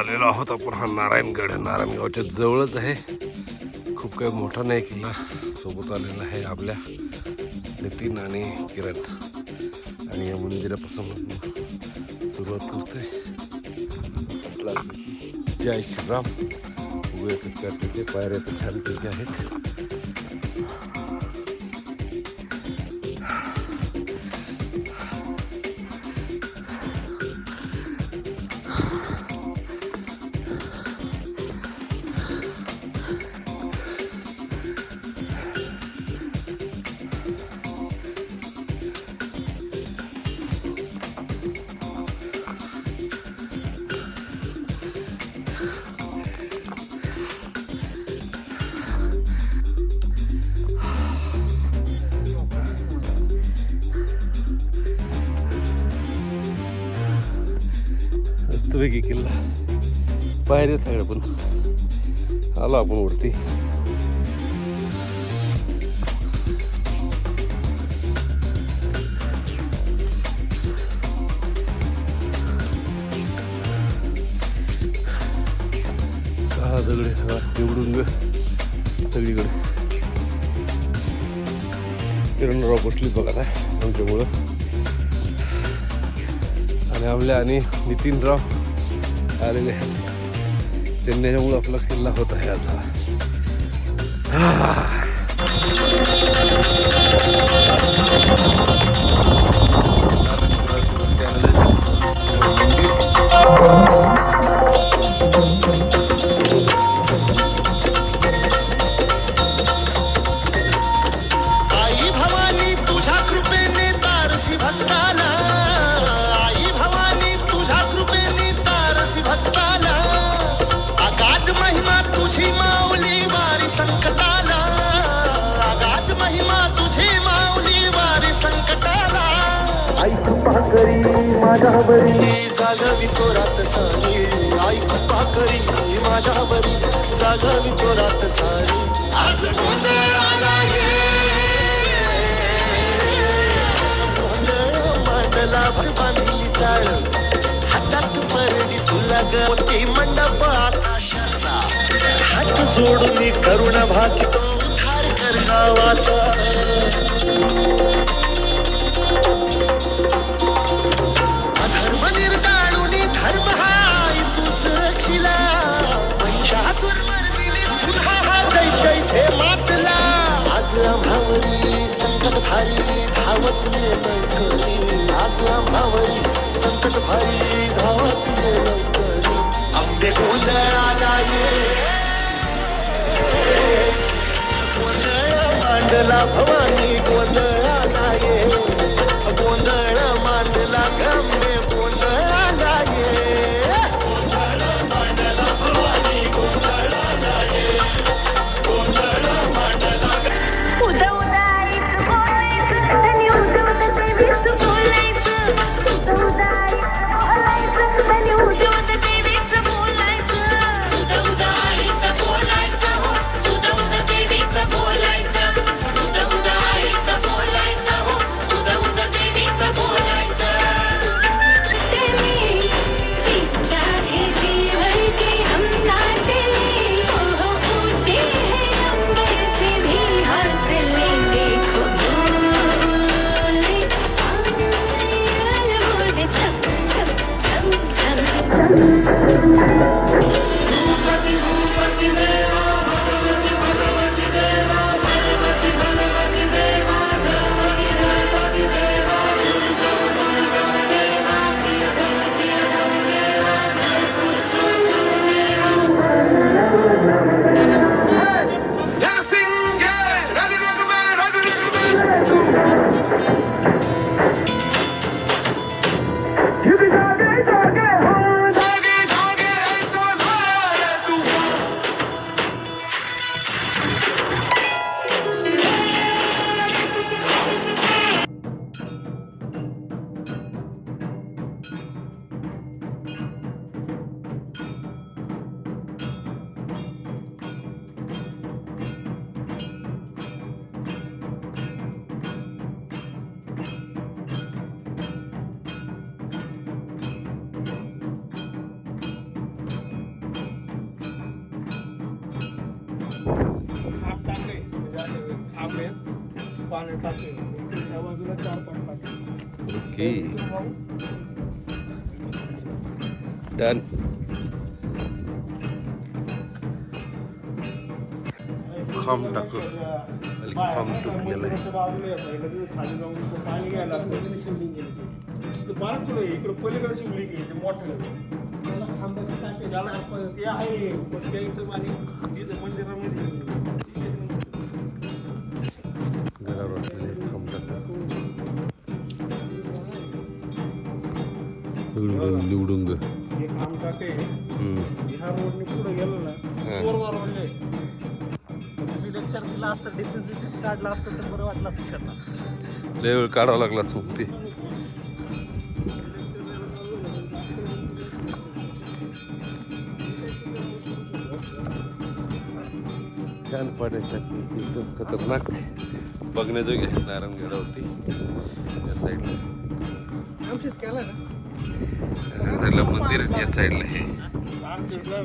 आलेलो आहोत आपण हा नारायणगड. नारायणगावच्या जवळच आहे, खूप काही मोठा नाही किल्ला. सोबत आलेला आहे आपल्या नितीन आणि किरण. आणि या मंदिरापासून सुरुवात करते. जय श्रीराम. तिथे पायऱ्या तर छानपैकी आहेत. मस्तपैकी किल्ला, पायऱ्या सगळ्या. पण आलो आपण वरती. हा दगडे निवडून सगळीकडे. किरणराव बसली बघा आता आमच्यामुळं. आणि आपल्या आणि नितीनराव आलेले आहेत. त्यांच्यामुळं आपला किल्ला होत आहे आता. आई भवानी तुझ्या कृपेने तारसी भक्ताला. आई भवानी तुझ्या कृपेने तारसी भक्ताला. अगाध महिमा तुझी माऊली वारी संकटाला. अगाध महिमा तुझी माऊली वारी संकटाला. आई कृपा करी माझ्यावरी जागावी तोरात सारी. आई कृपा करी माझ्यावरी जागावी तोरात सारी. आज गोंधळ आला ये मांडला बांधली चाळ. हातात परडी तुला गवती मंडप आकाशाचा. हात जोडून करुणा भाकितो उद्धार कर गावाचा. अधर्म निर्दाळून धर्म हाय तूच रक्षिला. महिषासुर मर्दिनी पुन्हा हा दैत्य मातला. आज आम्हावरी संकट भारी धावत ये लवकरी. आज आम्हावरी संकट भारी धावत ये लवकरी. आंबे गोंधळ आला ये गोंधळ मांडला भवानी. गोंधळ आला ये गोंधळ मांडला गंबे. गोंधळ आला ये गोंधळ मांडला भवानी. गोंधळ आला ये गोंधळ मांडला. उदा उदा आईचं बोलायचं आणि उदा उदा देवीचं बोलायचं. उदा उदा आईचं बोलायचं आणि उदा उदा देवीचं बोलायचं. उदा उदा थांबेल पाण्यात टाकेल त्या बाजूला 4-5 टाकेल ओके डन. खांब टाकू खांब तुटलेलं आहे. बाजूला खाली जाऊन पाणी घ्यायला शिवलिंग गेली पाणी पुढे इकडे पलीकडे शिवलिंग आहे मोठं त्याला खांबाची टाके त्याला ते आहे पण प्यायचं पाणी तिथं मंदिरामध्ये गडावर वाटलेले खांब टाकू लिवडुंग. हे खांब टाके ह्या रोडने पुढे गेलो ना जोरदार म्हणले तुम्ही लेक्चर दिला असतं डिफेन्स काढला असतं तर बरं वाटलं असतं त्यांना. लय वेळ काढावा लागला सोबती. छान पाण्यासाठी एकदम खतरनाक बघण्याजोगे आहे नारायणगडावरती या साईडला. आमचीच केला ना या साईडला मंदिर या साईडला आहे. रामचंद्र